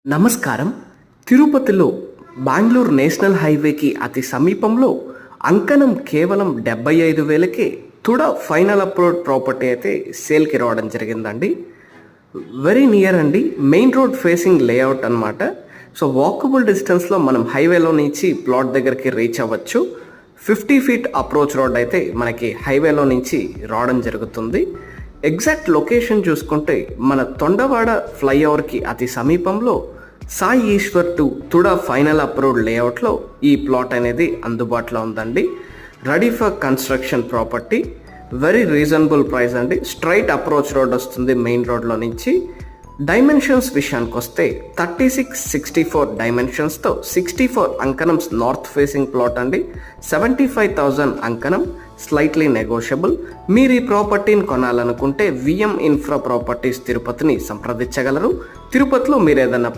నమస్కారం. తిరుపతిలో బెంగళూరు నేషనల్ హైవేకి అతి సమీపంలో అంకణం కేవలం 75,000కే తుడ ఫైనల్ అప్రోడ్ ప్రాపర్టీ అయితే సేల్కి రావడం జరిగిందండి. వెరీ నియర్ అండి, మెయిన్ రోడ్ ఫేసింగ్ లేఅవుట్ అనమాట. సో వాకబుల్ డిస్టెన్స్లో మనం హైవేలో నుంచి ప్లాట్ దగ్గరికి రీచ్ అవ్వచ్చు. 50 ఫీట్ అప్రోచ్ రోడ్ అయితే మనకి హైవేలో నుంచి రావడం జరుగుతుంది. ఎగ్జాక్ట్ లొకేషన్ చూసుకుంటే మన తొండవాడ ఫ్లైఓవర్కి అతి సమీపంలో Sai Eshwar two TUDA final approved లేఅవుట్లో ఈ ప్లాట్ అనేది అందుబాటులో ఉందండి. Ready for construction property, very reasonable price అండి. స్ట్రైట్ అప్రోచ్ రోడ్ వస్తుంది మెయిన్ రోడ్లో నుంచి. డైమెన్షన్స్ విషయానికి వస్తే 36-64 డైమెన్షన్స్తో 64 అంకణమ్స్ నార్త్ ఫేసింగ్ ప్లాట్ అండి. 75,000 అంకణం, స్లైట్లీ నెగోషియబుల్. మీరు ఈ ప్రాపర్టీని కొనాలనుకుంటే విఎం ఇన్ఫ్రా ప్రాపర్టీస్ తిరుపతిని సంప్రదించగలరు. తిరుపతిలో మీరు ఏదైనా